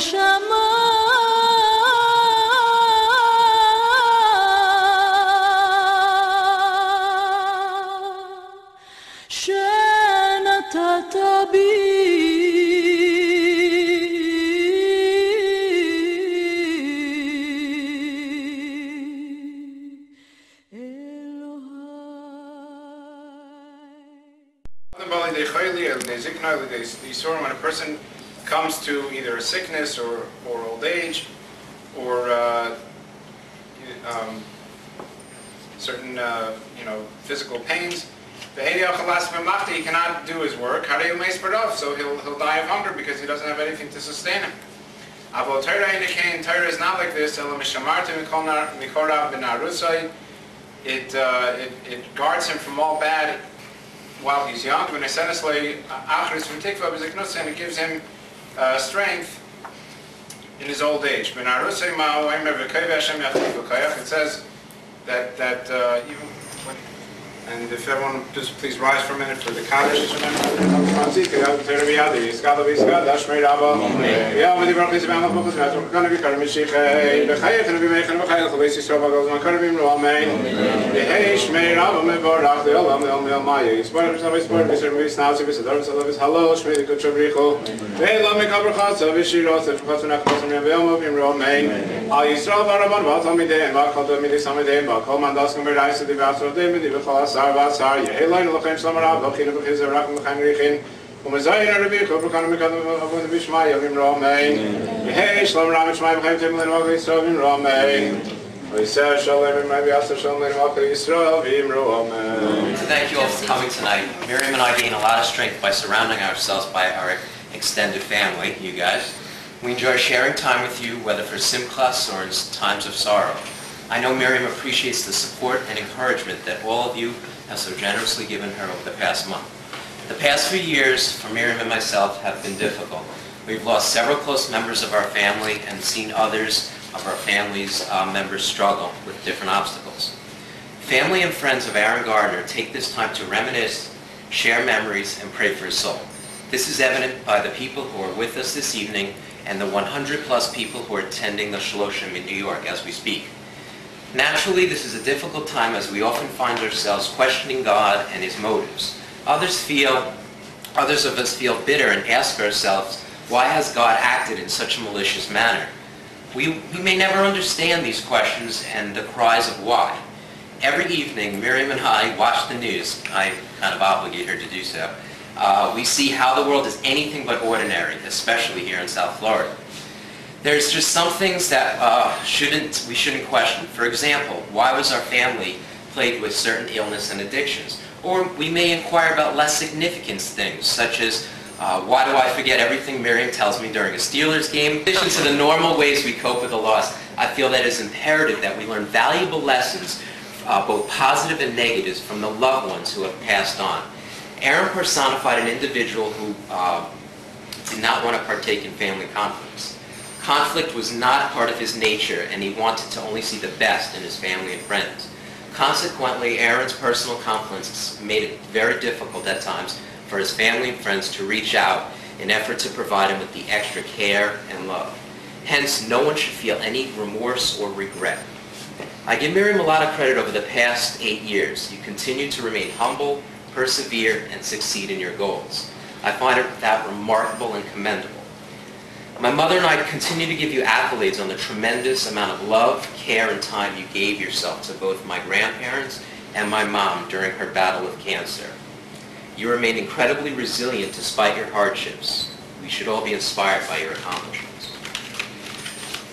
נשמה שנתת בי When a person comes to either a sickness or old age or certain physical pains, he cannot do his work, so he'll die of hunger because he doesn't have anything to sustain him. Torah is not like this. It guards him from all bad while he's young, and it gives him strength in his old age. It says that even when, and if everyone just please rise for a minute for the Kaddish. Thank you all for coming tonight. Miriam and I gain a lot of strength by surrounding ourselves by our extended family, you guys. We enjoy sharing time with you, whether for simchas or in times of sorrow. I know Miriam appreciates the support and encouragement that all of you have so generously given her over the past month. The past few years for Miriam and myself have been difficult. We've lost several close members of our family and seen others of our family's members struggle with different obstacles. Family and friends of Aaron Gardner take this time to reminisce, share memories, and pray for his soul. This is evident by the people who are with us this evening and the 100+ people who are attending the shloshim in New York as we speak. Naturally, this is a difficult time as we often find ourselves questioning God and His motives. Others of us feel bitter and ask ourselves, why has God acted in such a malicious manner? We may never understand these questions and the cries of why. Every evening, Miriam and I watch the news. I kind of obligate her to do so. We see how the world is anything but ordinary, especially here in South Florida. There's just some things that we shouldn't question. For example, why was our family plagued with certain illness and addictions? Or we may inquire about less significant things, such as, why do I forget everything Miriam tells me during a Steelers game? In addition to the normal ways we cope with a loss, I feel that it's imperative that we learn valuable lessons, both positive and negatives, from the loved ones who have passed on. Aaron personified an individual who did not want to partake in family conflicts. Conflict was not part of his nature, and he wanted to only see the best in his family and friends. Consequently, Aaron's personal conflicts made it very difficult at times for his family and friends to reach out in effort to provide him with the extra care and love. Hence, no one should feel any remorse or regret. I give Miriam a lot of credit over the past 8 years. You continue to remain humble, persevere, and succeed in your goals. I find that remarkable and commendable. My mother and I continue to give you accolades on the tremendous amount of love, care, and time you gave yourself to both my grandparents and my mom during her battle with cancer. You remained incredibly resilient despite your hardships. We should all be inspired by your accomplishments.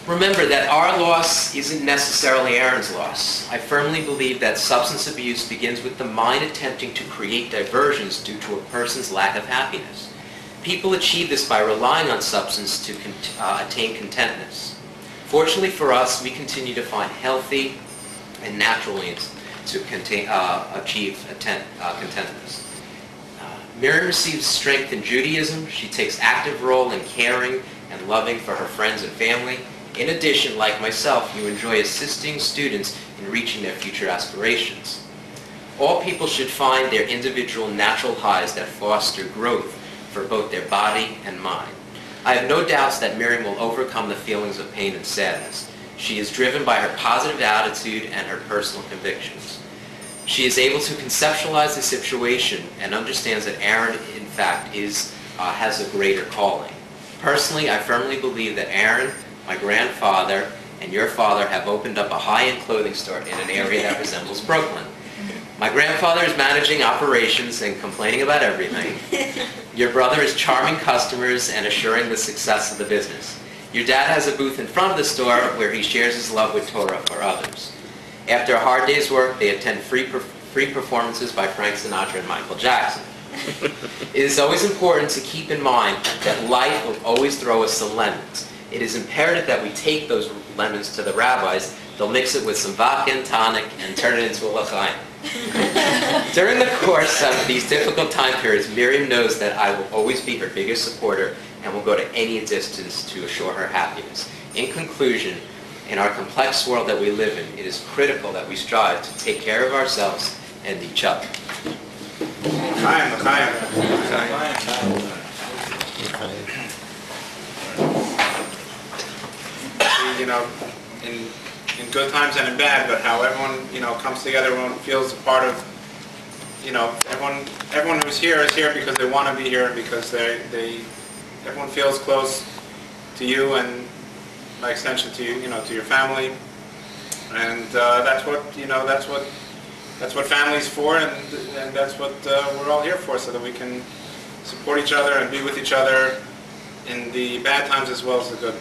Remember that our loss isn't necessarily Aaron's loss. I firmly believe that substance abuse begins with the mind attempting to create diversions due to a person's lack of happiness. People achieve this by relying on substance to attain contentness. Fortunately for us, we continue to find healthy and natural means to achieve contentness. Miriam receives strength in Judaism. She takes active role in caring and loving for her friends and family. In addition, like myself, you enjoy assisting students in reaching their future aspirations. All people should find their individual natural highs that foster growth for both their body and mind. I have no doubts that Miriam will overcome the feelings of pain and sadness. She is driven by her positive attitude and her personal convictions. She is able to conceptualize the situation and understands that Aaron, in fact, has a greater calling. Personally, I firmly believe that Aaron, my grandfather, and your father have opened up a high-end clothing store in an area that resembles Brooklyn. My grandfather is managing operations and complaining about everything. Your brother is charming customers and assuring the success of the business. Your dad has a booth in front of the store where he shares his love with Torah for others. After a hard day's work, they attend free performances by Frank Sinatra and Michael Jackson. It is always important to keep in mind that life will always throw us some lemons. It is imperative that we take those lemons to the rabbis. They'll mix it with some vodka and tonic and turn it into a l'chaim. During the course of these difficult time periods, Miriam knows that I will always be her biggest supporter and will go to any distance to assure her happiness. In conclusion, in our complex world that we live in, it is critical that we strive to take care of ourselves and each other. You know, in good times and in bad, but how everyone, you know, comes together, everyone feels a part of, you know, everyone who's here is here because they want to be here and because everyone feels close to you and by extension to you know, to your family, and that's what, you know, that's what family's for, and that's what we're all here for, so that we can support each other and be with each other in the bad times as well as the good.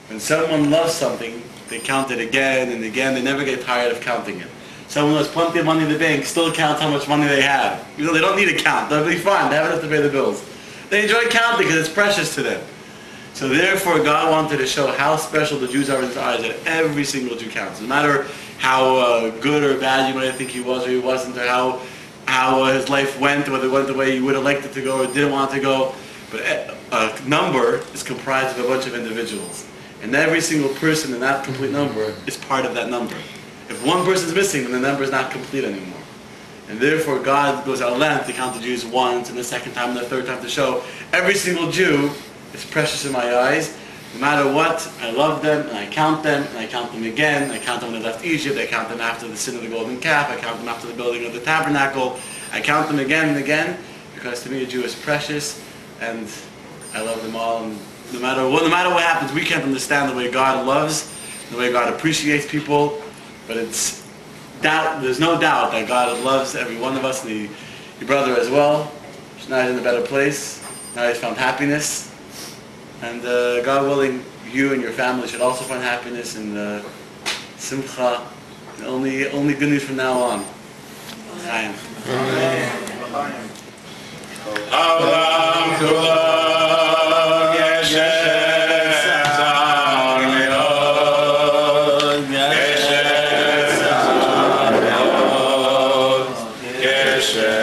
When someone loves something, they count it again and again. They never get tired of counting it. Someone who has plenty of money in the bank still counts how much money they have. You know, they don't need to count. They'll be fine. They have enough to pay the bills. They enjoy counting because it's precious to them. So therefore, God wanted to show how special the Jews are in His eyes, that every single Jew counts. No matter how good or bad you might think he was or he wasn't, or how his life went, whether it went the way you would have liked it to go or didn't want it to go. But a number is comprised of a bunch of individuals. And every single person in that complete number is part of that number. If one person is missing, then the number is not complete anymore. And therefore God goes out length to count the Jews once, and the second time, and the third time, to show every single Jew is precious in my eyes. No matter what, I love them, and I count them again. I count them when they left Egypt. I count them after the sin of the golden calf. I count them after the building of the tabernacle. I count them again and again, because to me a Jew is precious, and I love them all. And no matter what happens, we can't understand the way God loves, the way God appreciates people, but there's no doubt that God loves every one of us, and your brother as well. Now he's in a better place. Now he's found happiness, and God willing, you and your family should also find happiness and simcha. And only good news from now on. Chaim. Geshem